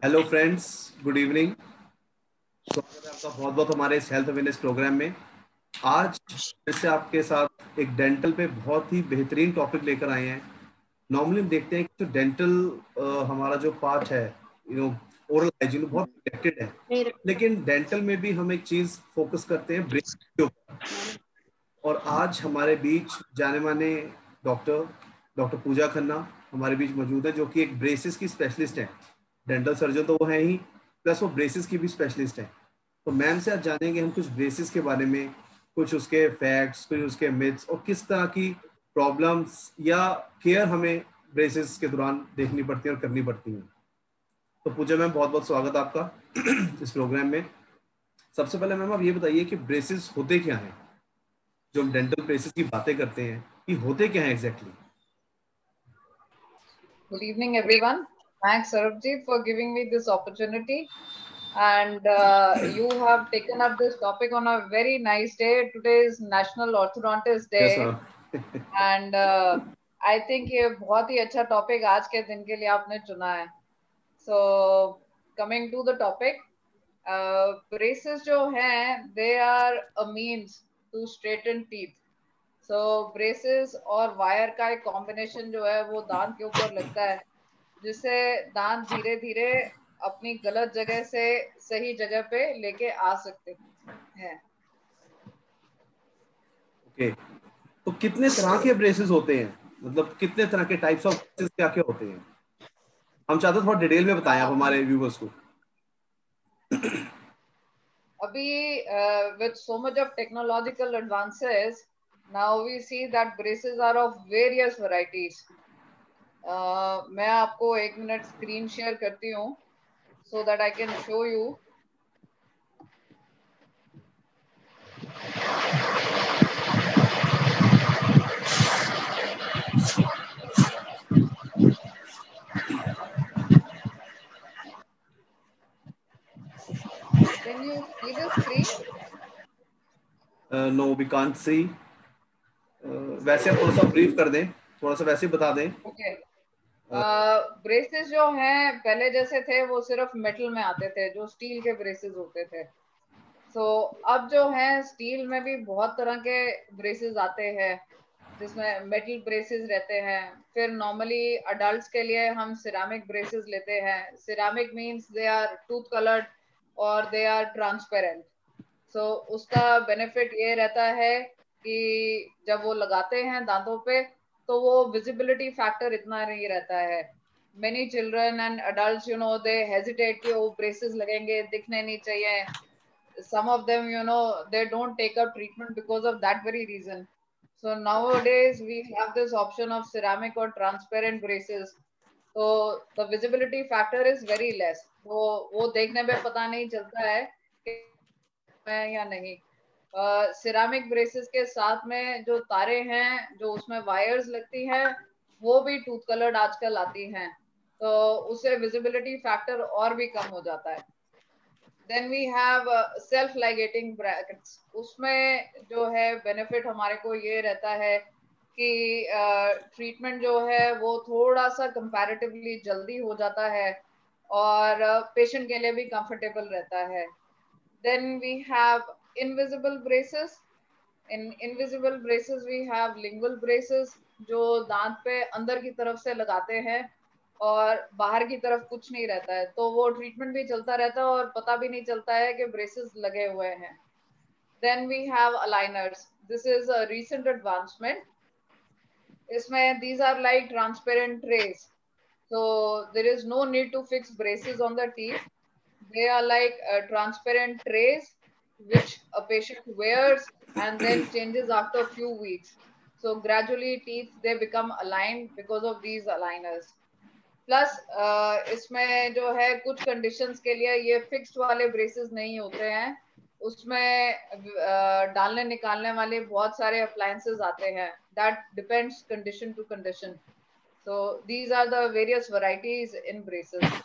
Hello friends, good evening. स्वागत है आपका बहुत बहुत हमारे इस हेल्थ अवेयरनेस प्रोग्राम में। आज फिर से आपके साथ एक डेंटल पे बहुत ही बेहतरीन टॉपिक लेकर आए हैं। नॉर्मली हम देखते हैं कि जो डेंटल हमारा जो पार्ट है, ओरल हाइजीन बहुत प्रोटेक्टेड है, लेकिन डेंटल में भी हम एक चीज फोकस करते हैं, ब्रेस के ऊपर। और आज हमारे बीच जाने माने डॉक्टर डॉक्टर पूजा खन्ना हमारे बीच मौजूद है, जो कि एक ब्रेसेस की स्पेशलिस्ट है। डेंटल सर्जन तो वो है ही, प्लस वो ब्रेसेस की भी स्पेशलिस्ट है। तो मैम से आज जानेंगे हम कुछ ब्रेसेस के बारे में, कुछ उसके फैक्ट्स, कुछ उसके मिथ्स, और किस तरह की प्रॉब्लम्स या केयर हमें ब्रेसेस के दौरान देखनी पड़ती है और करनी पड़ती है। तो पूजा मैम, बहुत बहुत स्वागत आपका इस प्रोग्राम में। सबसे पहले मैम आप ये बताइए कि ब्रेसेस होते क्या हैं? जो हम डेंटल ब्रेसेस की बातें करते हैं, ये होते क्या हैं exactly? Good evening, everyone. Thanks, Sarabji, for giving me this opportunity. And you have taken up this topic on a very nice day. Today is National Orthodontist yes Day. Ma'am. And I think ये बहुत ही अच्छा topic आज के दिन के लिए आपने चुना है. So, coming to the topic, braces जो हैं, they are a means to straighten teeth. So braces और वायर का एक कॉम्बिनेशन जो है वो दांत के ऊपर लगता है, जिससे दांत धीरे धीरे अपनी गलत जगह से सही जगह पे लेके आ सकते हैं. ओके, तो कितने तरह के ब्रेसेस होते हैं? मतलब कितने तरह के टाइप्स ऑफ ब्रेसेस क्या क्या होते हैं? हम चाहते हैं थोड़ा डिटेल में बताएं आप हमारे व्यूवर्स को। अभी with so much of technological advances, now we see that braces are of various varieties. मैं आपको 1 मिनट स्क्रीन शेयर करती हूँ so that I can show you. Can you see the screen? No, we can't see. वैसे आप थोड़ा सा brief कर दें, थोड़ा सा वैसे ही बता दें। Okay. ब्रेसेस जो हैं पहले जैसे थे वो सिर्फ मेटल में आते थे, जो स्टील के ब्रेसेस होते थे. सो अब जो है स्टील में भी बहुत तरह के ब्रेसेस आते हैं, जिसमें मेटल ब्रेसेस रहते हैं. फिर नॉर्मली अडल्ट्स के लिए हम सिरामिक ब्रेसेस लेते हैं. Ceramic means they are tooth coloured और दे आर ट्रांसपेरेंट. सो उसका बेनिफिट ये रहता है कि जब वो लगाते हैं दांतों पे तो वो विजिबिलिटी फैक्टर इतना नहीं रहता है. Many children and adults they hesitate कि वो ब्रेसेस लगेंगे, दिखने नहीं चाहिए. Some of them they don't take up treatment because of that very reason. So nowadays we have this option of ceramic or transparent braces, so the visibility factor is very less. तो वो देखने पे पता नहीं चलता है कि है या नहीं. सिरामिक ब्रेसेस के साथ में जो तारे हैं, जो उसमें वायर्स लगती हैं, वो भी टूथ कलर्ड आजकल आती हैं, तो उससे विजिबिलिटी फैक्टर और भी कम हो जाता है. Then we have self ligating brackets. उसमें जो है बेनिफिट हमारे को ये रहता है कि ट्रीटमेंट जो है वो थोड़ा सा कंपैरेटिवली जल्दी हो जाता है और पेशेंट के लिए भी कंफर्टेबल रहता है. Then we have invisible braces. In invisible braces we have lingual braces, जो दांत पे अंदर की तरफ से लगाते हैं और बाहर की तरफ कुछ नहीं रहता है, तो वो ट्रीटमेंट भी चलता रहता है और पता भी नहीं चलता है कि ब्रेसेस लगे हुए हैं. Then we have aligners. This is a recent advancement. इसमें these are like transparent trays, so there is no need to fix braces on the teeth. They are like transparent trays which a patient wears and then changes after a few weeks. So gradually teeth they become aligned because of these aligners. Plus इसमें जो है कुछ conditions के लिए ये fixed वाले braces नहीं होते हैं. उसमें डालने निकालने वाले बहुत सारे अप्लायंसेस आते हैं. That depends condition to condition. So these are the various varieties in braces.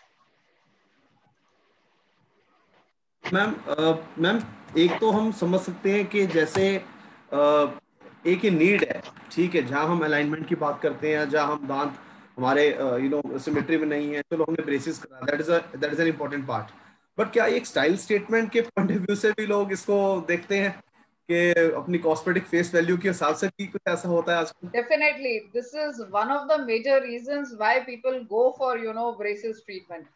Ma'am, ma'am एक तो हम समझ सकते हैं कि जैसे एक ही नीड है, ठीक है, जहां हम अलाइनमेंट की बात करते हैं, जहां हम दांत हमारे सिमेट्री में नहीं है, चलो हमने ब्रेसेस करा, that is an important part. But क्या एक स्टाइल स्टेटमेंट के पॉइंट ऑफ व्यू से भी लोग इसको देखते हैं कि अपनी कॉस्मेटिक फेस वैल्यू के हिसाब से भी कुछ ऐसा होता है आजकल? Definitely, this is one of the major reasons why people go for, braces treatment.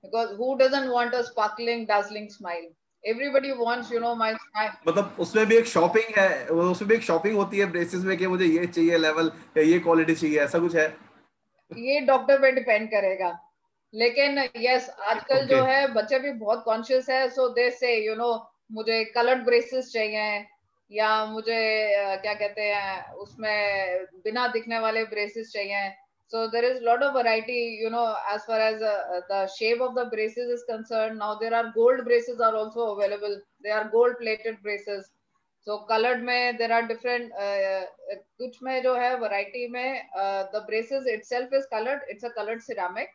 Because who doesn't want a sparkling, dazzling smile? Everybody wants, my smile. मतलब उसमें भी एक शॉपिंग है, उसमें भी एक शॉपिंग होती है ब्रेसेस में कि मुझे ये चाहिए लेवल या ये क्वालिटी चाहिए, ऐसा कुछ है? ये डॉक्टर पे डिपेंड करेगा, लेकिन यस आजकल ओके। जो है बच्चे भी बहुत कॉन्शियस है, सो दे से मुझे कलर्ड ब्रेसेस चाहिए, या मुझे क्या कहते हैं उसमें बिना दिखने वाले ब्रेसेस चाहिए. So there is a lot of variety, as far as the shape of the braces is concerned. Now there are gold braces are also available. They are gold plated braces. So colored में there are different, कुछ में जो है variety में the braces itself is colored. It's a colored ceramic,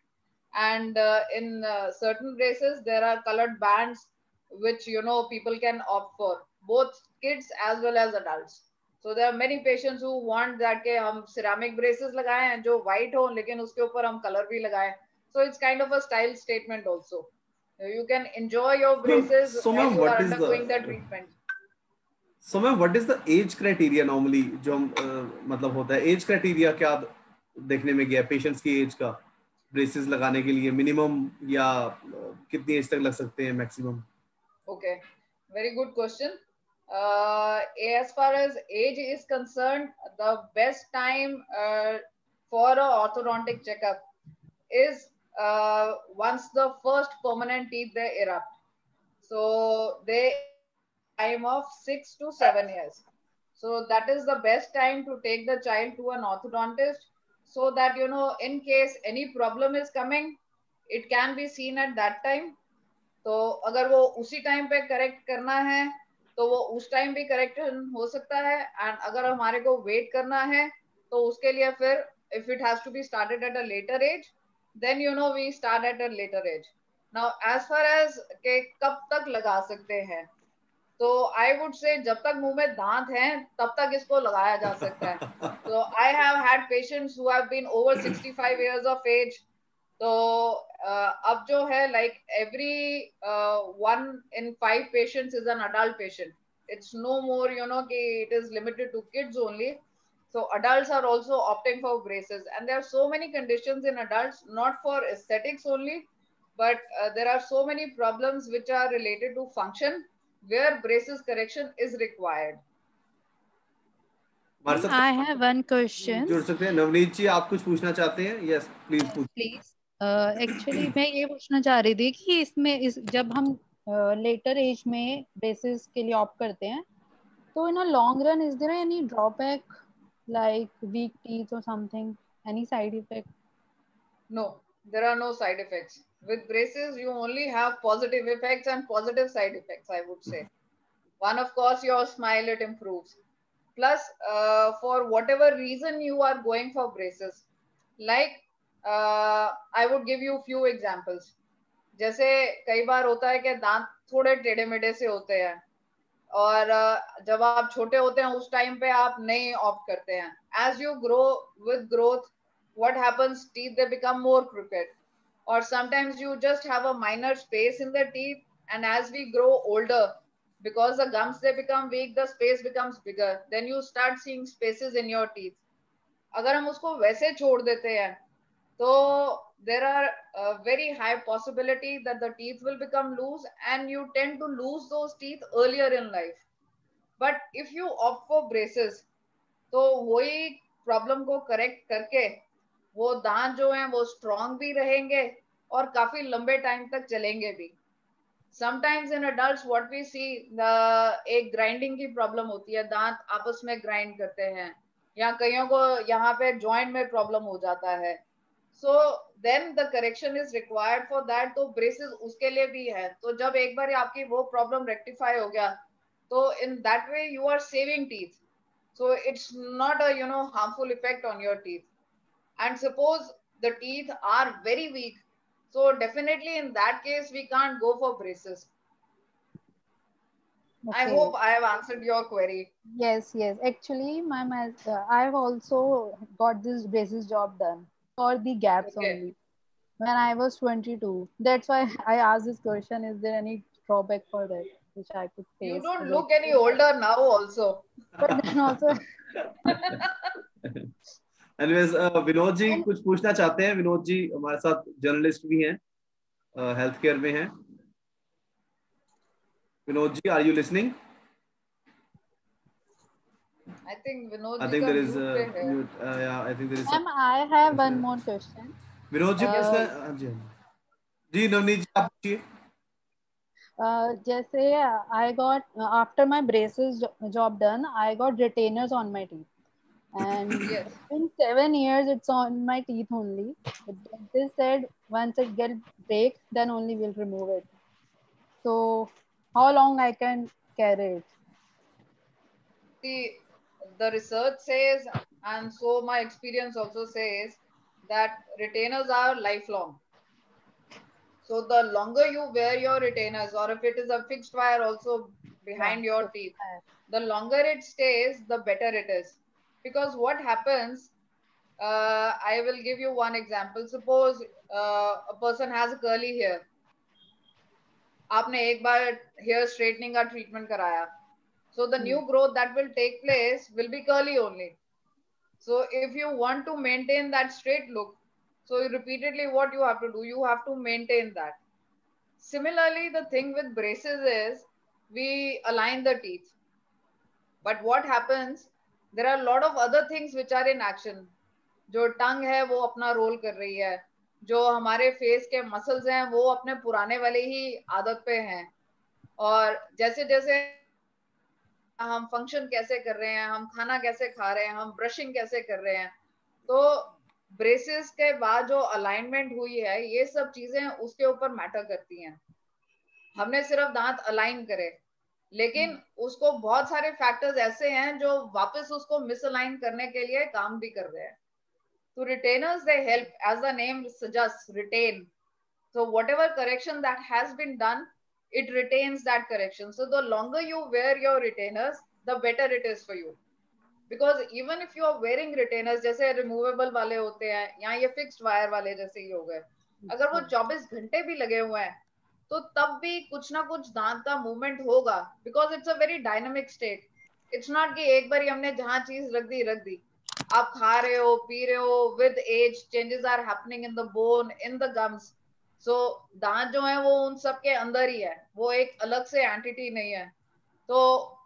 and in certain braces there are colored bands, which people can opt for, both kids as well as adults. So there are many patients who want that के हम ceramic braces लगाएं जो white हो लेकिन उसके ऊपर हम color भी लगाएं. So it's kind of a style statement also. You can enjoy your braces so as ma'am you are what is the undergoing the treatment. So ma'am what is the age criteria normally जो हम मतलब होता है age criteria क्या देखने में गया patients की एज का ब्रेसेस लगाने के लिए मिनिमम या कितनी एज तक लग सकते हैं maximum? Okay, very good question. As far as age is concerned, the best time for a orthodontic checkup is once the first permanent teeth they erupt. So they time of 6 to 7 years. So that is the best time to take the child to an orthodontist, so that in case any problem is coming, it can be seen at that time. तो अगर वो उसी time पे correct करना है तो वो उस टाइम भी करेक्शन हो सकता है, एंड अगर हमारे को वेट करना है तो उसके लिए फिर if it has to be started at a later age, then we start at a later age. Now as far as के कब तक लगा सकते हैं, तो आई वुड से जब तक मुंह में दांत हैं तब तक इसको लगाया जा सकता है. तो I have had patients who have been over 65 years of age. तो अब जो है like every 1 in 5 patients is an adult patient. It's no more कि it is limited to kids only. So adults are also opting for braces, and there are so many conditions in adults, not for aesthetics only, but there are so many problems which are related to function where braces correction is required. हमारे साथ I have one question. जुड़ सकते हैं नवनीत जी, आप कुछ पूछना चाहते हैं? यस प्लीज पूछ. Please. एक्चुअली मैं ये पूछना चाह रही थी कि जब हम लेटर एज में ब्रेसेस के लिए ऑप्ट करते हैं तो in a long run is there any drawback like weak teeth और something, any side effect? No, there are no side effects. With braces, you only have positive effects and positive side effects, I would say. One, of course, your smile, it improves. Plus, for whatever reason you are going for braces, like I would give you few examples. जैसे कई बार होता है कि दांत थोड़े टेढ़े मेढ़े से होते हैं, और जब आप छोटे होते हैं उस टाइम पे आप नहीं ऑप्ट करते हैं. As you grow with growth, what happens, teeth they become more crooked, or sometimes you just have a minor space in the teeth, and as we grow older, because the gums they become weak, the space becomes bigger, then you start seeing spaces in your teeth. अगर हम उसको वैसे छोड़ देते हैं तो there are a very high possibility that the teeth will become loose, and you tend to lose those teeth earlier in life. But if you opt for braces, तो वही प्रॉब्लम को करेक्ट करके वो दांत जो हैं वो स्ट्रॉन्ग भी रहेंगे और काफी लंबे टाइम तक चलेंगे भी. Sometimes in adults what we see, एक ग्राइंडिंग की प्रॉब्लम होती है, दांत आपस में ग्राइंड करते हैं, या कईयों को यहाँ पे जॉइंट में प्रॉब्लम हो जाता है. So then the correction is required for that. तो ब्रेसेस उसके लिए भी है. तो जब एक बार आपकी वो प्रॉब्लम रेक्टिफाई हो गया तो in that way you are saving teeth. So it's not a harmful effect on your teeth. And suppose the teeth are very weak, so definitely in that case we can't go for braces. I hope I have answered your query. Yes, yes. Actually, I've also got this braces job done for the gaps Okay. only when I was 22. That's why I asked this question: is there any drawback for that which I could You face don't look related any to that? older now also. But then also, anyways Vinod ji and कुछ पूछना चाहते हैं? विनोद जी हमारे साथ journalist भी हैं, health care में हैं. Vinod ji, are you listening? I think Vinod I ji think का there is mute a पे है. mute. Yeah, I think there is some. ma'am, I have one more question. Vinod ji Yes, पूछना. please. हाँ जी, हाँ जी. जी नवनीत जी आप पूछिए. जैसे I got after my braces job done, I got retainers on my teeth, and Yes. it's been 7 years. It's on my teeth only. But they said once it gets break, then only we'll remove it. So how long I can carry it? See, the research says, and so my experience also says, that retainers are lifelong. So the longer you wear your retainers, or if it is a fixed wire also Yeah, behind your fixed teeth, wire. the longer it stays, the better it is. Because what happens, I will give you one example. Suppose a person has a curly hair. आपने एक बार hair straightening का treatment कराया, so the new growth that will take place will be curly only. So if you want to maintain that straight look, so repeatedly what you have to do, you have to maintain that. Similarly, the thing with braces is we align the teeth. But what happens, there are a lot of other things which are in action. जो टंग है वो अपना role कर रही है, जो हमारे face के मसल्स हैं वो अपने पुराने वाले ही आदत पे हैं, और जैसे जैसे हम फंक्शन कैसे कर रहे हैं, हम खाना कैसे खा रहे हैं, हम ब्रशिंग कैसे कर रहे हैं, तो ब्रेसेस के बाद जो अलाइनमेंट हुई है ये सब चीजें उसके ऊपर मैटर करती हैं. हमने सिर्फ दांत अलाइन करे, लेकिन उसको बहुत सारे फैक्टर्स ऐसे हैं जो वापस उसको मिसअलाइन करने के लिए काम भी कर रहे हैं. तो retainers, they help, as the name suggests, retain. So whatever correction that has been done, it retains that correction. So the longer you wear your retainers, the better it is for you. Because even if you are wearing retainers, जैसे removable वाले होते हैं या ये fixed wire वाले जैसे ही हो गए, अगर वो 24 घंटे भी लगे हुए हैं तो तब भी कुछ ना कुछ दांत का मूवमेंट होगा, because it's a very dynamic state. It's not कि एक बार हमने जहां चीज रख दी, आप खा रहे हो पी रहे हो, with age changes are happening in the bone, in the gums. So दांत जो है वो उन सब के अंदर ही है, वो एक अलग से एंटिटी नहीं है. तो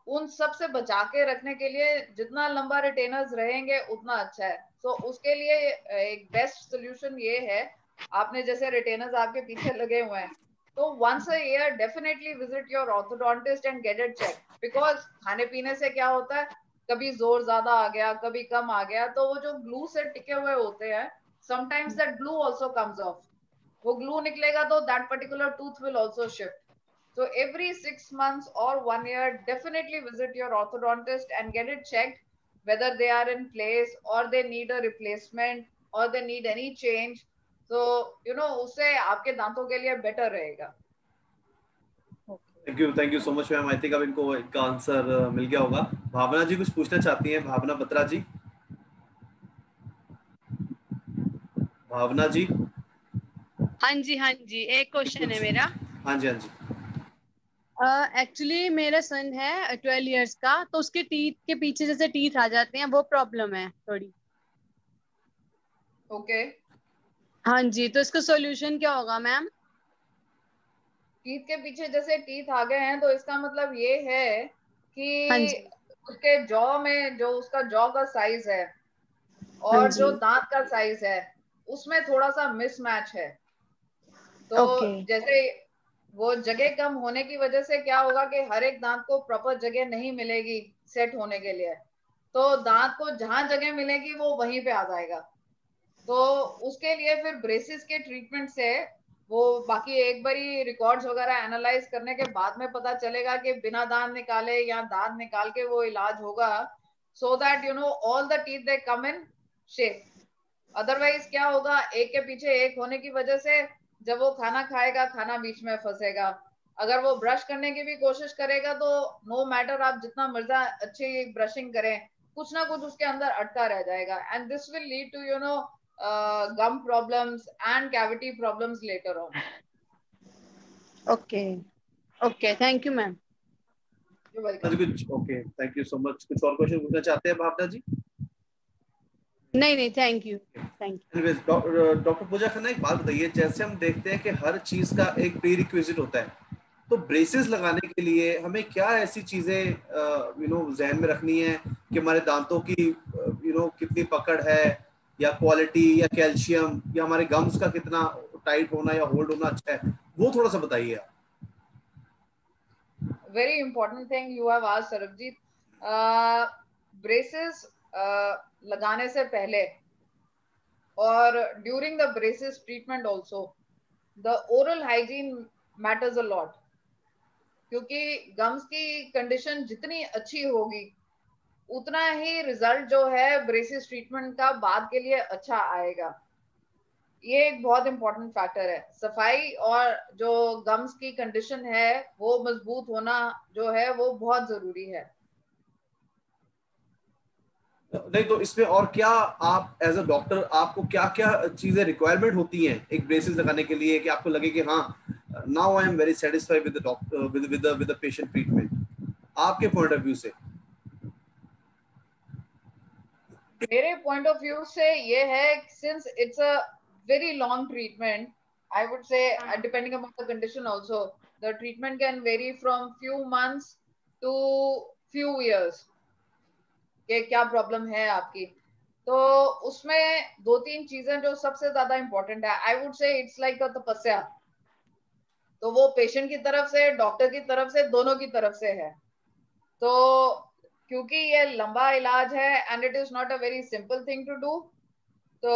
उन सब से बचा के रखने के लिए जितना लंबा रिटेनर्स रहेंगे उतना अच्छा है. सो उसके लिए एक बेस्ट सोल्यूशन ये है, आपने जैसे रिटेनर्स आपके पीछे लगे हुए हैं, तो once a year definitely visit your orthodontist and get it checked. Because खाने पीने से क्या होता है, कभी जोर ज्यादा आ गया, कभी कम आ गया, तो वो जो ग्लू से टिके हुए होते हैं, sometimes that glue also comes off. वो ग्लू निकलेगा तो that particular tooth will also shift. So every 6 months or 1 year, definitely visit your orthodontist and get it checked whether they are in place or they need a replacement or they need any change. So उससे आपके दांतों के लिए better रहेगा. Thank you so much ma'am. I think अब इनको इनका answer मिल गया होगा. भावना जी कुछ पूछना चाहती हैं? भावना बत्रा जी. भावना जी. हाँ जी, एक क्वेश्चन है मेरा. हाँ जी, हाँ जी. एक्चुअली मेरा सन है 12 इयर्स का, तो उसके टीथ के पीछे जैसे टीथ आ जाते हैं, वो प्रॉब्लम है थोड़ी. ओके. हाँ जी, तो इसका सॉल्यूशन क्या होगा मैम? टीथ के पीछे जैसे टीथ आ गए हैं तो इसका मतलब ये है हाँ कि जी. उसके जॉ में जो उसका जॉ का साइज है हाँ और जी. जो दांत का साइज है उसमें थोड़ा सा मिसमैच है. तो ओके. जैसे वो जगह कम होने की वजह से क्या होगा कि हर एक दांत को प्रॉपर जगह नहीं मिलेगी सेट होने के लिए, तो दांत को जहां जगह मिलेगी वो वहीं पे आ जाएगा. तो उसके लिए फिर ब्रेसिस के ट्रीटमेंट से वो बाकी एक बारी रिकॉर्ड्स वगैरह एनालाइज करने के बाद में पता चलेगा कि बिना दांत निकाले या दांत निकाल के वो इलाज होगा, so that all the teeth they come in shape. Otherwise क्या होगा, एक के पीछे एक होने की वजह से जब वो खाना खाएगा खाना बीच में फंसेगा, अगर वो ब्रश करने की भी कोशिश करेगा तो नो मैटर आप जितना मर्जा अच्छी ब्रशिंग करें, कुछ ना कुछ उसके अंदर अटका रह जाएगा, and this will lead to gum problems and cavity problems later on. Okay okay, thank you ma'am. You welcome. कुछ okay, thank you so much. कुछ और क्वेश्चन पूछना चाहते हैं भावना जी? नहीं नहीं, thank you thank you. Anyways doctor Pooja Khanna, एक बात बताइए, जैसे हम देखते हैं कि हर चीज का एक प्री रिक्विजिट होता है, तो ब्रेसेस लगाने के लिए हमें क्या ऐसी चीजें जहन में रखनी है कि हमारे दांतों की कितनी पकड़ है, या क्वालिटी, या कैल्शियम, या हमारे गम्स का कितना टाइट होना या होल्ड होना अच्छा है, वो थोड़ा सा बताइए आप. Very important thing you have asked, Sarabjit. Braces लगाने से पहले और during the braces treatment also the oral hygiene matters a lot, क्योंकि गम्स की कंडीशन जितनी अच्छी होगी उतना ही रिजल्ट जो है ब्रेसेस ट्रीटमेंट का बाद के लिए अच्छा आएगा. ये एक बहुत इंपॉर्टेंट फैक्टर है. सफाई और जो गम्स की कंडीशन है वो मजबूत होना जो है वो बहुत जरूरी है. नहीं तो इसमें और क्या, आप एज अ डॉक्टर आपको क्या क्या चीजें रिक्वायरमेंट होती हैं एक ब्रेसेस लगाने के लिए कि आपको लगे कि हाँ, now I am very satisfied with the doctor, with the patient treatment, आपके पॉइंट ऑफ व्यू से? मेरे पॉइंट ऑफ व्यू से ये है, since it's a very long treatment, I would say depending upon the condition also the treatment can vary from few months to few years कि क्या problem है आपकी. तो उसमें दो तीन चीजें जो सबसे ज्यादा इंपॉर्टेंट है, आई वुड से इट्स लाइक अ तपस्या. तो वो पेशेंट की तरफ से, डॉक्टर की तरफ से, दोनों की तरफ से है. तो क्योंकि ये लंबा इलाज है and it is not a very simple thing to do, तो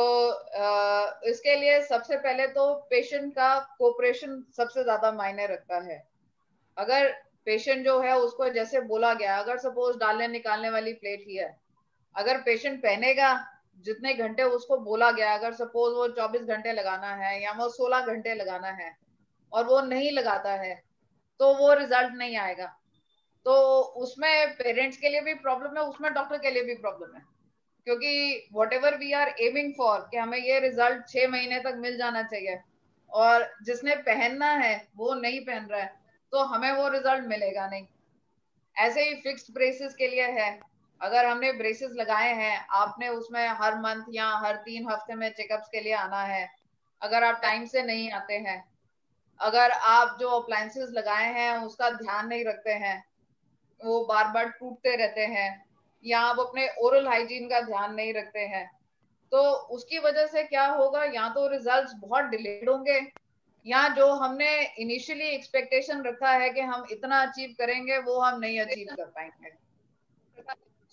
इसके लिए सबसे पहले तो पेशेंट का कोऑपरेशन सबसे ज्यादा मायने रखता है. अगर पेशेंट जो है उसको जैसे बोला गया, अगर सपोज डालने निकालने वाली प्लेट ही है, अगर पेशेंट पहनेगा जितने घंटे उसको बोला गया, अगर सपोज वो 24 घंटे लगाना है या वो 16 घंटे लगाना है और वो नहीं लगाता है तो वो रिजल्ट नहीं आएगा. तो उसमें पेरेंट्स के लिए भी प्रॉब्लम है, उसमें डॉक्टर के लिए भी प्रॉब्लम है, क्योंकि whatever we are aiming for कि हमें ये रिजल्ट 6 महीने तक मिल जाना चाहिए और जिसने पहनना है वो नहीं पहन रहा है तो हमें वो रिजल्ट मिलेगा नहीं. ऐसे ही फिक्स्ड ब्रेसेस के लिए है, अगर हमने ब्रेसेस लगाए हैं, आपने उसमें हर मंथ या हर 3 हफ्ते में चेकअप्स के लिए आना है. अगर आप टाइम से नहीं आते हैं, अगर आप जो अप्लायंसेस लगाए हैं उसका ध्यान नहीं रखते हैं, वो बार बार टूटते रहते हैं, या आप अपने ओरल हाइजीन का ध्यान नहीं रखते हैं, तो उसकी वजह से क्या होगा, या तो रिजल्ट्स बहुत डिलेड होंगे, या जो हमने इनिशियली एक्सपेक्टेशन रखा है कि हम इतना अचीव करेंगे वो हम नहीं अचीव कर पाएंगे.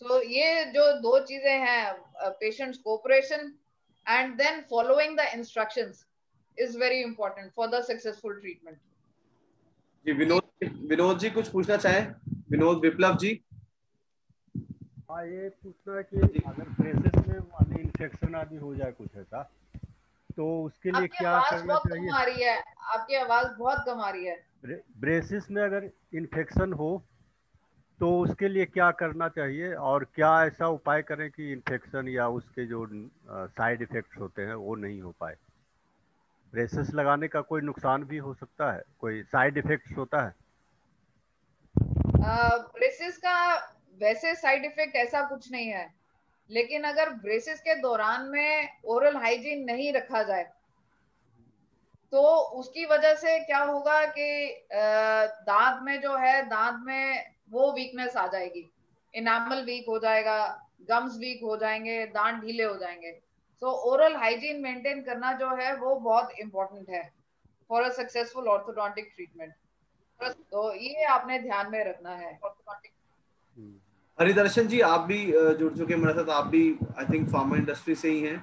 तो ये जो दो चीजें हैं, patients cooperation and then following the instructions is very important for the successful treatment. जी विनोद जी कुछ पूछना चाहें? विनोद विप्लव जी. हाँ, ये पूछना है कि अगर ब्रेसेस में मान इन्फेक्शन आदि हो जाए कुछ ऐसा, तो उसके लिए आपकी क्या आवाज करना बहुत चाहिए? कम आ रही है, आपकी आवाज बहुत कम आ रही है. ब्रेसेस में अगर इन्फेक्शन हो तो उसके लिए क्या करना चाहिए, और क्या ऐसा उपाय करें कि इन्फेक्शन या उसके जो साइड इफेक्ट्स होते हैं वो नहीं हो पाए? ब्रेसेस लगाने का कोई नुकसान भी हो सकता है, कोई साइड इफेक्ट्स होता है? ब्रेसेस का वैसे साइड इफेक्ट ऐसा कुछ नहीं है, लेकिन अगर ब्रेसेस के दौरान में ओरल हाइजीन नहीं रखा जाए तो उसकी वजह से क्या होगा कि दांत में जो है, दांत में वो वीकनेस आ जाएगी, इनामल वीक हो जाएगा, गम्स वीक हो जाएंगे, दांत ढीले हो जाएंगे. सो ओरल हाइजीन मेंटेन करना जो है वो बहुत इंपॉर्टेंट है for a successful orthodontic treatment. तो ये आपने ध्यान में रखना है. हरिदर्शन जी, आप भी जुड़ चुके हैं मेरे साथ, आप भी आई थिंक फार्मा इंडस्ट्री से ही हैं,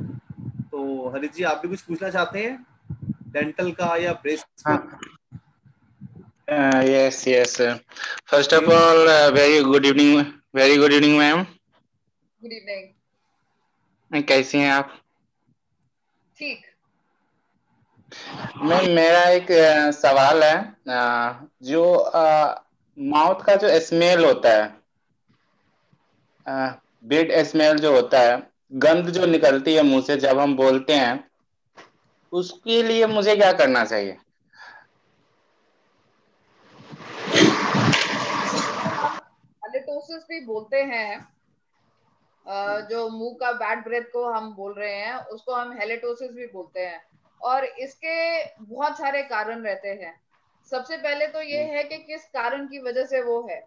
तो हरित जी आप भी कुछ पूछना चाहते हैं डेंटल का या ब्रेसेस का? Yes. First of all, very good evening, ma'am. Good evening. कैसी हैं आप? ठीक. मैम मेरा एक सवाल है। जो माउथ का जो स्मेल होता है, बिड स्मेल जो होता है, गंध जो निकलती है मुंह से जब हम बोलते हैं, उसके लिए मुझे क्या करना चाहिए? हालिटोसिस भी बोलते हैं। जो मुंह का बैड ब्रेथ को हम बोल रहे हैं उसको हम हेलेटोसिस भी बोलते हैं। और इसके बहुत सारे कारण रहते हैं। सबसे पहले तो ये है कि किस कारण की वजह से वो है।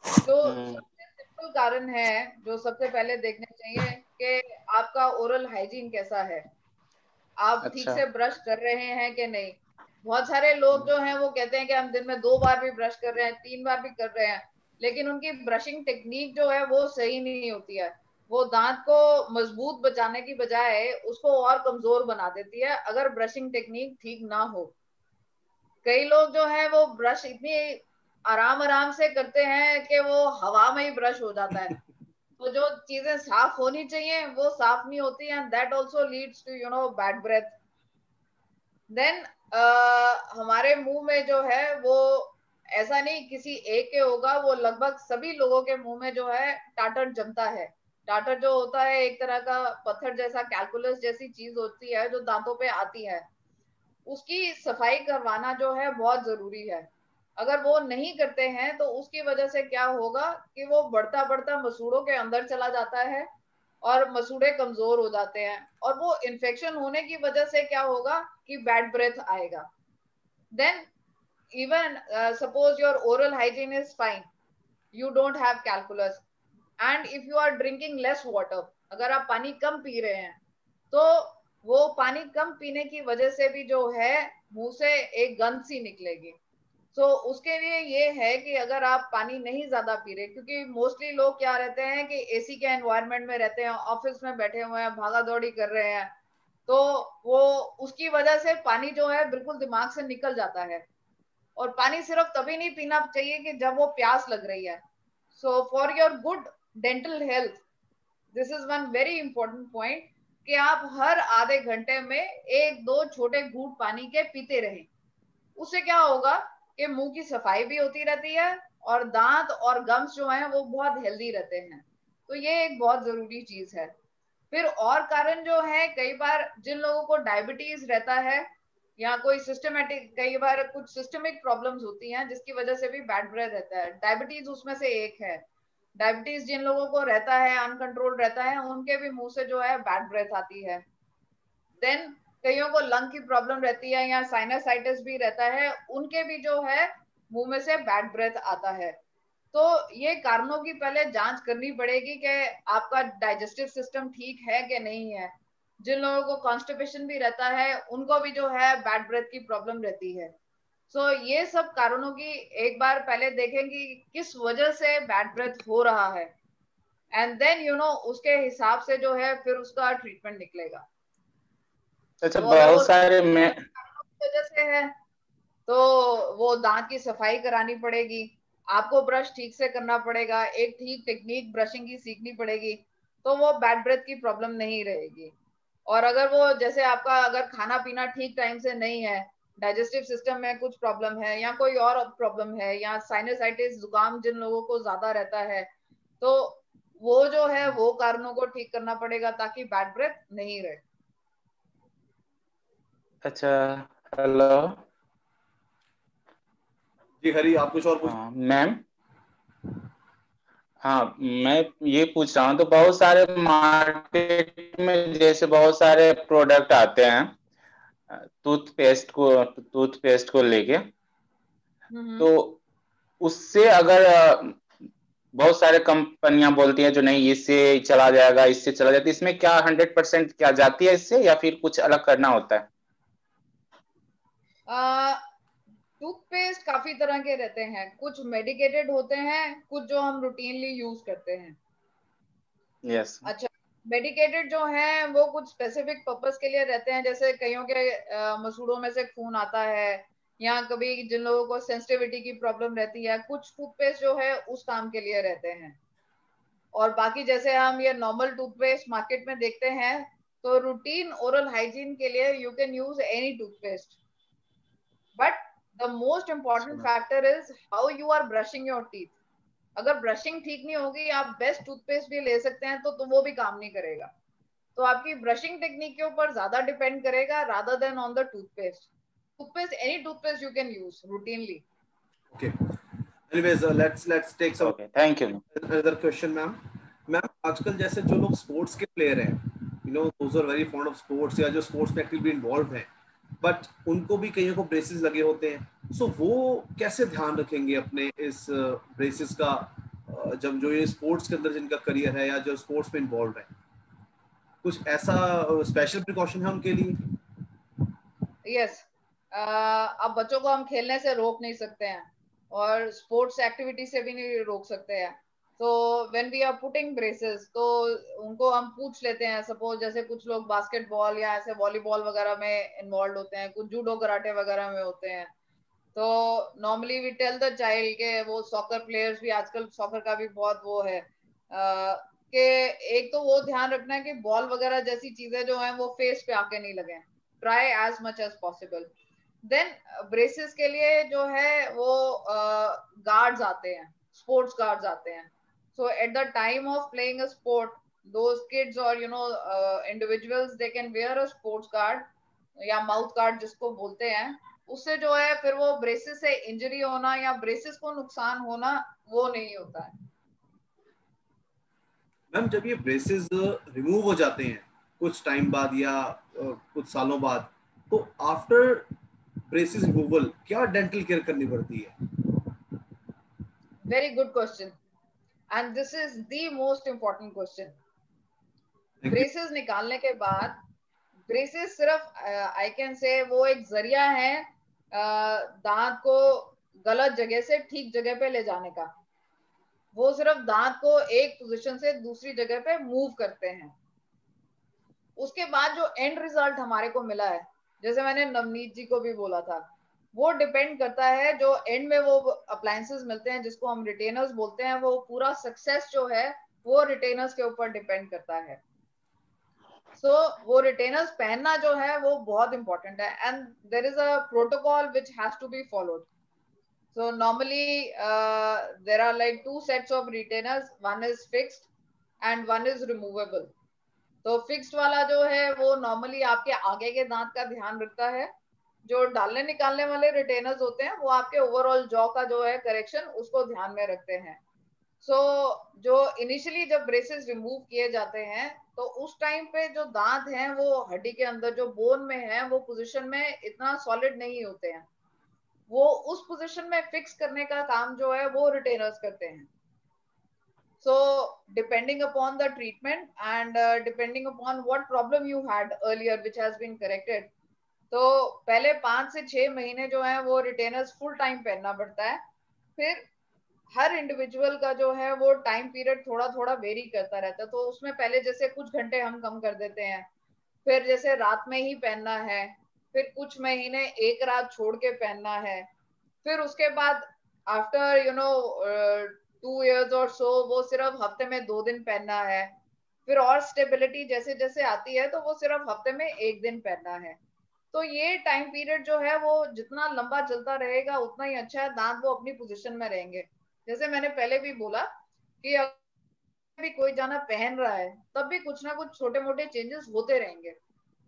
जो सबसे सिंपल कारण है, जो सबसे पहले देखने चाहिए कि आपका ओरल हाइजीन कैसा है। आप ठीक अच्छा। से ब्रश कर रहे हैं कि नहीं। बहुत सारे लोग जो हैं वो कहते हैं कि हम दिन में 2 बार भी ब्रश कर रहे हैं, 3 बार भी कर रहे हैं, लेकिन उनकी ब्रशिंग टेक्निक जो है वो सही नहीं होती है। वो दांत को मजबूत बचाने की बजाय उसको और कमजोर बना देती है अगर ब्रशिंग टेक्निक ठीक ना हो। कई लोग जो है वो ब्रश इतनी आराम आराम से करते हैं कि वो हवा में ही ब्रश हो जाता है। तो जो चीजें साफ होनी चाहिए वो साफ नहीं होती, and that also leads to bad breath. Then हमारे मुंह में जो है वो ऐसा नहीं किसी एक के होगा, वो लगभग सभी लोगों के मुंह में जो है टाटर जमता है। टाटर जो होता है एक तरह का पत्थर जैसा, कैलकुलस जैसी चीज होती है जो दांतों पे आती है। उसकी सफाई करवाना जो है बहुत जरूरी है। अगर वो नहीं करते हैं तो उसकी वजह से क्या होगा कि वो बढ़ता बढ़ता मसूड़ों के अंदर चला जाता है और मसूड़े कमजोर हो जाते हैं, और वो इन्फेक्शन होने की वजह से क्या होगा कि बैड ब्रेथ आएगा। Then even suppose your oral hygiene is fine, you don't have calculus, and if you are drinking less water, अगर आप पानी कम पी रहे हैं तो वो पानी कम पीने की वजह से भी जो है मुंह से एक गंध सी निकलेगी। तो उसके लिए ये है कि अगर आप पानी नहीं ज्यादा पी रहे, क्योंकि मोस्टली लोग क्या रहते हैं कि एसी के एनवायरनमेंट में रहते हैं, ऑफिस में बैठे हुए हैं, भागा दौड़ी कर रहे हैं, तो वो उसकी वजह से पानी जो है बिल्कुल दिमाग से निकल जाता है। और पानी सिर्फ तभी नहीं पीना चाहिए कि जब वो प्यास लग रही है। So for your good dental health, this is one very important point कि आप हर आधे घंटे में 1-2 छोटे घूंट पानी के पीते रहें। उससे क्या होगा कि मुंह की सफाई भी होती रहती है और दांत और गम्स जो हैं वो बहुत हेल्दी रहते हैं। तो ये एक बहुत जरूरी चीज है। फिर और कारण जो है, कई बार जिन लोगों को डायबिटीज रहता है या कोई सिस्टमेटिक, कई बार कुछ सिस्टमिक प्रॉब्लम्स होती हैं जिसकी वजह से भी बैड ब्रेथ रहता है। डायबिटीज उसमें से एक है। डायबिटीज जिन लोगों को रहता है, अनकंट्रोल रहता है, उनके भी मुंह से जो है बैड ब्रेथ आती है। देन कईयों को लंग की प्रॉब्लम रहती है या साइनसाइटिस भी रहता है, उनके भी जो है मुंह में से बैड ब्रेथ आता है। तो ये कारणों की पहले जांच करनी पड़ेगी कि आपका डाइजेस्टिव सिस्टम ठीक है कि नहीं है। जिन लोगों को कॉन्स्टिपेशन भी रहता है उनको भी जो है बैड ब्रेथ की प्रॉब्लम रहती है। सो ये सब कारणों की एक बार पहले देखें कि किस वजह से बैड ब्रेथ हो रहा है, एंड देन उसके हिसाब से जो है फिर उसका ट्रीटमेंट निकलेगा। अच्छा, तो अगर वो बहुत सारे में वजह से है तो वो दांत की सफाई करानी पड़ेगी, आपको ब्रश ठीक से करना पड़ेगा, एक ठीक टेक्निक ब्रशिंग की सीखनी पड़ेगी, तो वो बैड ब्रेथ की प्रॉब्लम नहीं रहेगी। और अगर वो जैसे आपका अगर खाना पीना ठीक टाइम से नहीं है, डाइजेस्टिव सिस्टम में कुछ प्रॉब्लम है या कोई और प्रॉब्लम है या साइनसाइटिस जुकाम जिन लोगों को ज्यादा रहता है, तो वो जो है वो कारणों को ठीक करना पड़ेगा ताकि बैड ब्रेथ नहीं रहे। अच्छा, हेलो। जी हरी, आप कुछ और पूछ। हाँ मैम। हाँ, मैं ये पूछ रहा हूँ, तो बहुत सारे मार्केट में जैसे बहुत सारे प्रोडक्ट आते हैं टूथपेस्ट को लेके, तो उससे अगर बहुत सारे कंपनियां बोलती हैं जो नहीं इससे चला जाएगा, इससे चला जाता है, इसमें क्या 100% क्या जाती है इससे, या फिर कुछ अलग करना होता है? टूथपेस्ट काफी तरह के रहते हैं, कुछ मेडिकेटेड होते हैं, कुछ जो हम रूटीनली यूज करते हैं। यस। अच्छा, मेडिकेटेड जो है वो कुछ स्पेसिफिक पर्पस के लिए रहते हैं, जैसे कईयों के मसूड़ों में से खून आता है या कभी जिन लोगों को सेंसिटिविटी की प्रॉब्लम रहती है, कुछ टूथपेस्ट जो है उस काम के लिए रहते हैं। और बाकी जैसे हम ये नॉर्मल टूथपेस्ट मार्केट में देखते हैं, तो रूटीन ओरल हाइजीन के लिए you can use any toothpaste. But the most important factor is how you are brushing your teeth. अगर ब्रशिंग ठीक नहीं होगी, आप बेस्ट टूथपेस्ट भी ले सकते हैं तो वो भी काम नहीं करेगा. तो आपकी ब्रशिंग टेक्निक के ऊपर ज्यादा डिपेंड करेगा rather than on the toothpaste. Toothpaste, any toothpaste you can use routinely. Okay. Anyways, let's take some. Okay, thank you. Another question, ma'am. Ma'am आजकल जैसे जो लोग स्पोर्ट्स के प्लेयर हैं, you know those are very fond of sports, या जो sports में actively involve हैं, बट उनको भी कईयों को ब्रेसेस लगे होते हैं. सो वो कैसे ध्यान रखेंगे अपने इस ब्रेसेस का, जब जो ये स्पोर्ट्स के अंदर जिनका करियर है या जो स्पोर्ट्स में इन्वॉल्व है, कुछ ऐसा स्पेशल प्रिकॉशन है उनके लिए? Yes. अब बच्चों को हम खेलने से रोक नहीं सकते हैं और स्पोर्ट्स एक्टिविटी से भी नहीं रोक सकते हैं. तो when we are putting braces, तो उनको हम पूछ लेते हैं. सपोज जैसे कुछ लोग बास्केटबॉल या ऐसे वॉलीबॉल वगैरह में इन्वॉल्व होते हैं, कुछ जूडो कराटे वगैरह में होते हैं. तो normally we tell the child के वो सॉकर प्लेयर्स भी, आजकल सॉकर का भी बहुत वो है कि एक तो वो ध्यान रखना है कि बॉल वगैरह जैसी चीजें जो हैं वो फेस पे आके नहीं लगे. Try as much as possible. Then braces के लिए जो है वो गार्ड्स आते हैं, स्पोर्ट्स गार्ड्स आते हैं. So at the time of playing a sport, those kids or individuals, they can wear a sports guard या माउथ गार्ड जिसको बोलते हैं. उससे जो है फिर वो ब्रेसेस से इंजरी होना या ब्रेसेस को नुकसान होना वो नहीं होता है. मैम जब ये ब्रेसेस रिमूव हो जाते हैं कुछ टाइम बाद या कुछ सालों बाद, तो आफ्टर ब्रेसेस रिमूवल क्या डेंटल केयर करनी पड़ती है? Very good question, and this is the most important question. Braces निकालने के बाद, ब्रेसेस सिर्फ आई कैन से वो एक जरिया है दांत को गलत जगह से ठीक जगह पे ले जाने का. वो सिर्फ दांत को एक पोजीशन से दूसरी जगह पे मूव करते हैं. उसके बाद जो एंड रिजल्ट हमारे को मिला है, जैसे मैंने नवनीत जी को भी बोला था, वो डिपेंड करता है जो एंड में वो अप्लायंसेस मिलते हैं जिसको हम रिटेनर्स बोलते हैं, वो पूरा सक्सेस जो है वो रिटेनर्स के ऊपर डिपेंड करता है. सो वो रिटेनर्स पहनना जो है वो बहुत इंपॉर्टेंट है, and there is a protocol which has to be followed. So normally there are like two sets of retainers, one is fixed and one is removable. तो फिक्स्ड वाला जो है वो नॉर्मली आपके आगे के दांत का ध्यान रखता है. जो डालने निकालने वाले रिटेनर्स होते हैं वो आपके ओवरऑल जॉ का जो है करेक्शन उसको ध्यान में रखते हैं. सो जो इनिशियली जब ब्रेसेस रिमूव किए जाते हैं तो उस टाइम पे जो दांत हैं वो हड्डी के अंदर जो बोन में है वो पोजीशन में इतना सॉलिड नहीं होते हैं. वो उस पोजीशन में फिक्स करने का काम जो है वो रिटेनर्स करते हैं. So depending upon the treatment and depending upon what problem you had earlier which has been corrected, तो पहले 5 से 6 महीने जो है वो रिटेनर्स फुल टाइम पहनना पड़ता है. फिर हर इंडिविजुअल का जो है वो टाइम पीरियड थोड़ा थोड़ा वेरी करता रहता है. तो उसमें पहले जैसे कुछ घंटे हम कम कर देते हैं, फिर जैसे रात में ही पहनना है, फिर कुछ महीने एक रात छोड़ के पहनना है, फिर उसके बाद आफ्टर 2 years और सो वो सिर्फ हफ्ते में 2 दिन पहनना है. फिर और स्टेबिलिटी जैसे जैसे आती है तो वो सिर्फ हफ्ते में 1 दिन पहनना है. तो ये टाइम पीरियड जो है वो जितना लंबा चलता रहेगा उतना ही अच्छा है. दांत वो अपनी पोजीशन में रहेंगे. जैसे मैंने पहले भी बोला कि अगर भी कोई जाना पहन रहा है तब भी कुछ ना कुछ छोटे मोटे चेंजेस होते रहेंगे.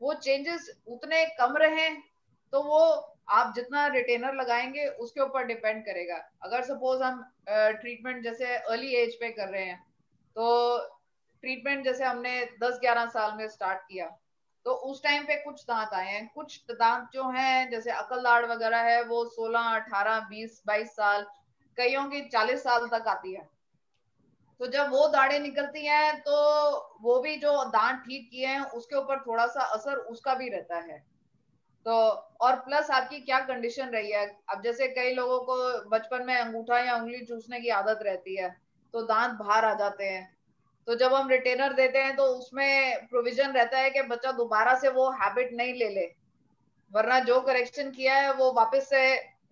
वो चेंजेस उतने कम रहे तो वो आप जितना रिटेनर लगाएंगे उसके ऊपर डिपेंड करेगा. अगर सपोज हम ट्रीटमेंट जैसे अर्ली एज पे कर रहे हैं, तो ट्रीटमेंट जैसे हमने 10-11 साल में स्टार्ट किया तो उस टाइम पे कुछ दांत आए हैं. कुछ दांत जो हैं जैसे अकल दाढ़ वगैरह है वो 16, 18, 20, 22 साल, कईयों की 40 साल तक आती है. तो जब वो दाढ़ें निकलती हैं तो वो भी जो दांत ठीक किए हैं उसके ऊपर थोड़ा सा असर उसका भी रहता है. तो और प्लस आपकी क्या कंडीशन रही है. अब जैसे कई लोगों को बचपन में अंगूठा या उंगली चूसने की आदत रहती है तो दांत बाहर आ जाते हैं. तो जब हम रिटेनर देते हैं तो उसमें प्रोविजन रहता है कि बच्चा दोबारा से वो हैबिट नहीं ले ले, वरना जो करेक्शन किया है वो वापस से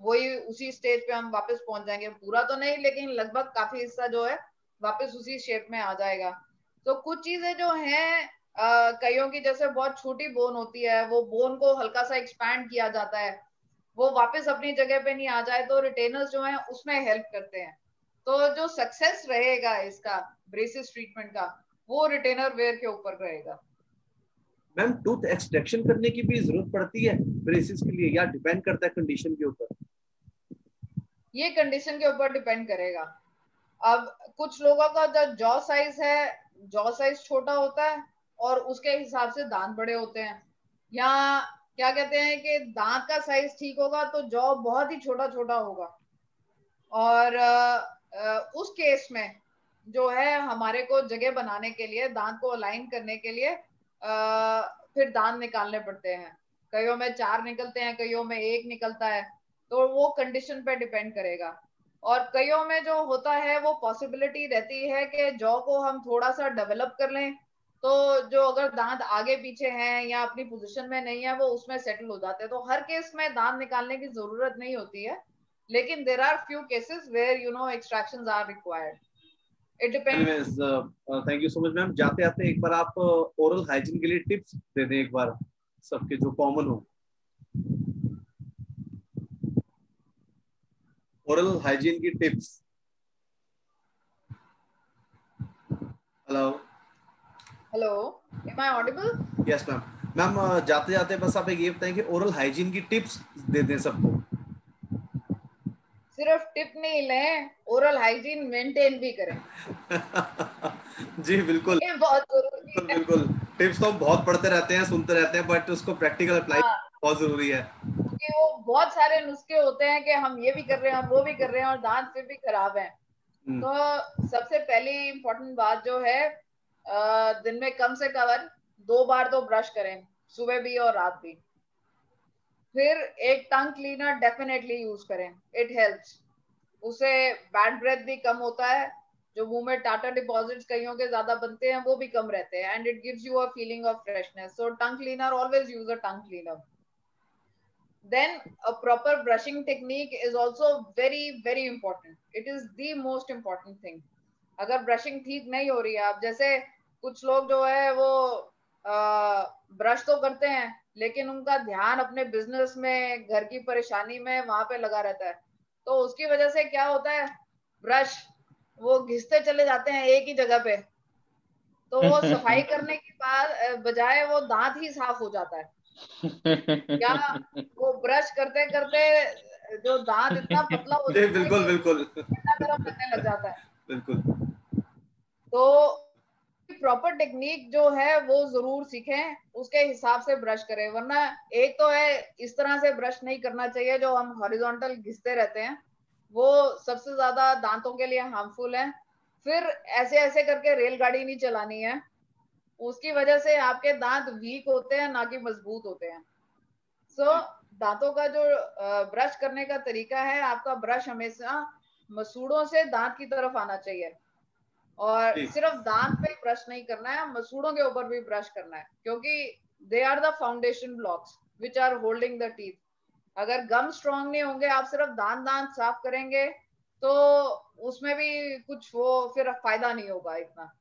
वही उसी स्टेज पे हम वापस पहुंच जाएंगे. पूरा तो नहीं लेकिन लगभग काफी हिस्सा जो है वापस उसी शेप में आ जाएगा. तो कुछ चीजें जो हैं कईयों की जैसे बहुत छोटी बोन होती है, वो बोन को हल्का सा एक्सपैंड किया जाता है. वो वापस अपनी जगह पे नहीं आ जाए, तो रिटेनर्स जो हैं उसमें हेल्प करते हैं। तो जो सक्सेस रहेगा इसका ब्रेसेस ट्रीटमेंट का, वो रिटेनर वेयर के ऊपर रहेगा। मैम टूथ एक्सट्रैक्शन करने की भी जरूरत पड़ती है ब्रेसेस के लिए, या डिपेंड करता है कंडीशन के ऊपर? ये कंडीशन के ऊपर डिपेंड करेगा। अब कुछ लोगों का जो जॉ साइज है, जॉ साइज छोटा होता है और उसके हिसाब से दांत बड़े होते हैं, या क्या कहते हैं कि दांत का साइज ठीक होगा तो जॉ बहुत ही छोटा छोटा होगा। और उस केस में जो है हमारे को जगह बनाने के लिए, दांत को अलाइन करने के लिए फिर दांत निकालने पड़ते हैं। कईयों में 4 निकलते हैं, कईयों में 1 निकलता है, तो वो कंडीशन पे डिपेंड करेगा। और कईयों में जो होता है वो पॉसिबिलिटी रहती है कि जॉ को हम थोड़ा सा डेवलप कर लें, तो जो अगर दांत आगे पीछे हैं या अपनी पोजीशन में नहीं है वो उसमें सेटल हो जाते हैं। तो हर केस में दांत निकालने की जरूरत नहीं होती है, लेकिन there are few cases where you know extractions are required. It depends. Thank you so much ma'am. जाते आते एक बार आप ओरल हाइजीन के लिए टिप्स दे दें एक बार, सबके जो कॉमन हो। ओरल हाइजीन की tips. Hello hello, am I audible? Yes ma'am. Ma'am जाते जाते बस आप एक ये बताएं कि ओरल हाइजीन की टिप्स दे दें सबको। सिर्फ टिप नहीं लें, ओरल हाइजीन मेंटेन भी करें। जी बिल्कुल, ये बहुत जरूरी बिल्कुल है। बिल्कुल। टिप्स तो हम बहुत पढ़ते रहते हैं, सुनते रहते हैं, बट उसको प्रैक्टिकल अप्लाई हाँ, बहुत जरूरी है। क्योंकि वो बहुत सारे नुस्खे होते हैं कि हम ये भी कर रहे हैं, हम वो भी कर रहे हैं, और दांत फिर भी खराब है। तो सबसे पहली इंपॉर्टेंट बात जो है, दिन में कम से कम 2 बार तो ब्रश करें, सुबह भी और रात भी। फिर एक टंग क्लीनर डेफिनेटली यूज करें, इट हेल्प्स। उससे बैड ब्रेथ भी कम होता है, जो मुंह में टाटा डिपॉजिट्स कईयों के ज्यादा बनते हैं वो भी कम रहते हैं, and it gives you a feeling of freshness. So tongue cleaner, always use a tongue cleaner. Then a proper brushing technique is also very very important. It is the most important thing. अगर brushing ठीक नहीं हो रही है, आप जैसे कुछ लोग जो है वो ब्रश तो करते हैं लेकिन उनका ध्यान अपने बिजनेस में, घर की परेशानी में वहां पे लगा रहता है, तो उसकी वजह से क्या होता है, ब्रश वो घिसते चले जाते हैं एक ही जगह पे, तो वो सफाई करने के बाद बजाय वो दांत ही साफ हो जाता है, या वो ब्रश करते करते जो दांत इतना पतला हो जाता है बिल्कुल कि बिल्कुल गरम लगने लग जाता है। बिल्कुल। तो प्रॉपर टेक्निक जो है वो जरूर सीखें, उसके हिसाब से ब्रश करें। वरना एक तो है इस तरह से ब्रश नहीं करना चाहिए जो हम हॉरिजॉन्टल घिसते रहते हैं, वो सबसे ज्यादा दांतों के लिए हार्मफुल है। फिर ऐसे ऐसे करके रेलगाड़ी नहीं चलानी है, उसकी वजह से आपके दांत वीक होते हैं ना कि मजबूत होते हैं। सो दांतों का जो ब्रश करने का तरीका है, आपका ब्रश हमेशा मसूड़ों से दांत की तरफ आना चाहिए, और सिर्फ दांत पे ब्रश नहीं करना है, मसूड़ों के ऊपर भी ब्रश करना है, क्योंकि they are the foundation blocks which are holding the teeth. अगर गम स्ट्रांग नहीं होंगे, आप सिर्फ दांत दांत साफ करेंगे तो उसमें भी कुछ वो फिर फायदा नहीं होगा इतना।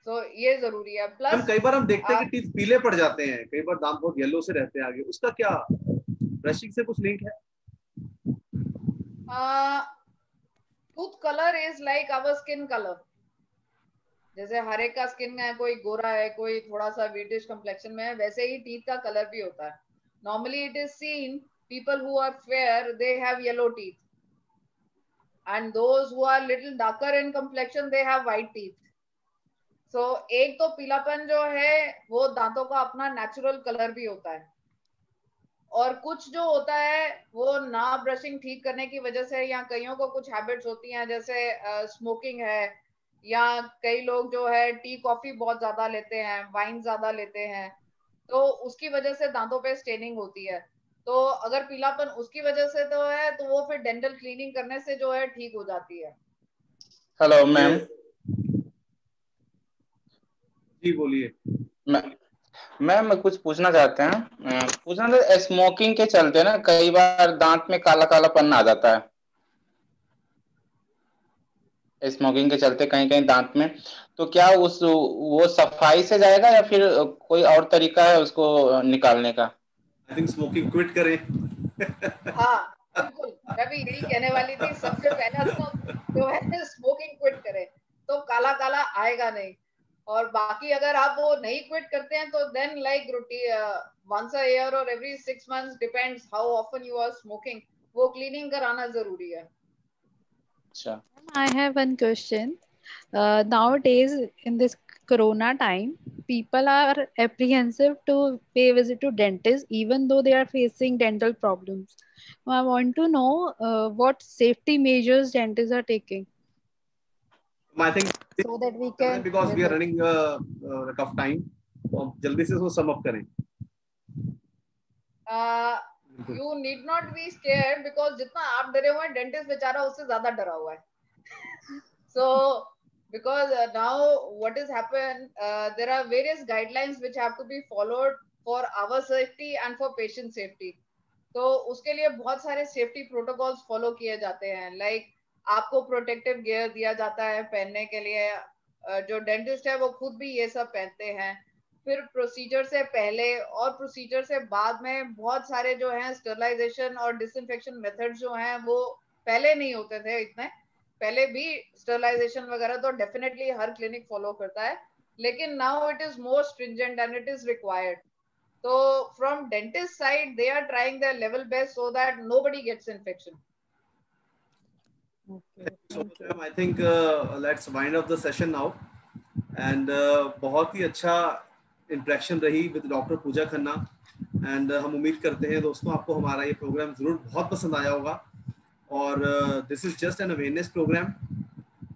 तो ये जरूरी है। प्लस कई बार हम देखते हैं आप कि टीथ पीले पड़ जाते हैं, कई बार दांत बहुत येलो से रहते हैं आगे, उसका क्या ब्रशिंग से कुछ लिंक है? Tooth colour is like our skin colour. जैसे हर एक का स्किन है, कोई गोरा है, कोई थोड़ा सा व्हाइटिश कंप्लेक्शन में है, वैसे ही टीथ का कलर भी होता है। Normally it is seen people who are fair they have yellow teeth, and those who are little darker in complexion they have white teeth. So एक तो पीलापन जो है वो दांतों का अपना नेचुरल कलर भी होता है, और कुछ जो होता है वो ना ब्रशिंग ठीक करने की वजह से, या कईयों को कुछ हैबिट्स होती हैं जैसे स्मोकिंग है, या कई लोग जो है टी कॉफी बहुत ज्यादा लेते हैं, वाइन ज्यादा लेते हैं, तो उसकी वजह से दांतों पे स्टेनिंग होती है। तो अगर पीलापन उसकी वजह से तो है, तो वो फिर डेंटल क्लीनिंग करने से जो है ठीक हो जाती है। Hello ma'am. जी बोलिए। मैम कुछ पूछना चाहते हैं। पूछना था, स्मोकिंग के चलते ना कई बार दांत में काला कालापन आ जाता है, स्मोकिंग के चलते कहीं कहीं दांत में, तो क्या वो सफाई से जाएगा या फिर कोई और तरीका है उसको निकालने का? आई थिंक स्मोकिंग क्विट करें। हाँ बिल्कुल, मैं भी यही कहने वाली थी। सबसे पहला तो जो है स्मोकिंग क्विट करें, तो काला काला आएगा नहीं। और बाकी अगर आप वो नहीं क्विट करते हैं तो then like once a year और every 6 months, depends how often you are smoking, वो क्लीनिंग कराना जरूरी है। अच्छा, I have one question. Nowadays, in this Corona time, people are apprehensive to pay visit to dentists, even though they are facing dental problems. I want to know what safety measures dentists are taking I think so that we can because we are visit. running out of time, तो हम जल्दी से इसको sum up करें। You need not be scared, because जितना आप डरे हुए हैं डेंटिस्ट बेचारा उससे ज्यादा डरा हुआ है। So because now what is happened, there are various guidelines which have to be followed for our safety and for patient safety. तो उसके लिए बहुत सारे सेफ्टी प्रोटोकॉल्स फॉलो किए जाते हैं। लाइक आपको प्रोटेक्टिव गियर दिया जाता है पहनने के लिए, जो डेंटिस्ट है वो खुद भी ये सब पहनते हैं। फिर प्रोसीजर से पहले और प्रोसीजर से बाद में बहुत सारे जो हैं स्टरलाइजेशन और डिसइंफेक्शन मेथड जो हैं वो पहले नहीं होते थे इतने। पहले भी स्टरलाइजेशन वगैरह तो डेफिनेटली हर क्लिनिक फॉलो करता है, लेकिन now it is more stringent and it is required. So from dentist side, they are trying their level best so that nobody gets infection. Okay, So thank you. I think let's wind up the session now. And बहुत ही अच्छा interaction रही with doctor Pooja Khanna. And हम उम्मीद करते हैं दोस्तों आपको हमारा ये प्रोग्राम जरूर बहुत पसंद आया होगा। और this is just an awareness program,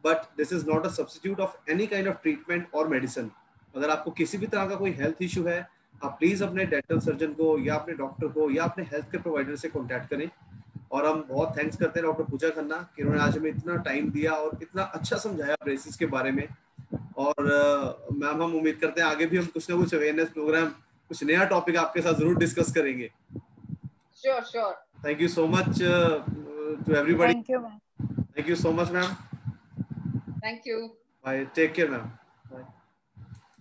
but this is not a substitute of any kind of treatment और मेडिसिन। अगर आपको किसी भी तरह का कोई हेल्थ इशू है, आप प्लीज अपने डेंटल सर्जन को या अपने डॉक्टर को या अपने हेल्थ केयर प्रोवाइडर से कॉन्टैक्ट करें। और हम बहुत थैंक्स करते हैं डॉक्टर पूजा खन्ना कि उन्होंने आज हमें इतना टाइम दिया और इतना अच्छा समझाया ब्रेसेस के बारे में। और मैम हम उम्मीद करते हैं आगे भी हम कुछ ना कुछ अवेयरनेस प्रोग्राम, कुछ नया टॉपिक आपके साथ जरूर डिस्कस करेंगे। Sure, sure. Thank you so much to everybody. Thank you, ma'am. Thank you so much ma'am. Thank you. Bye, take care ma'am. Bye.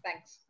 Thanks.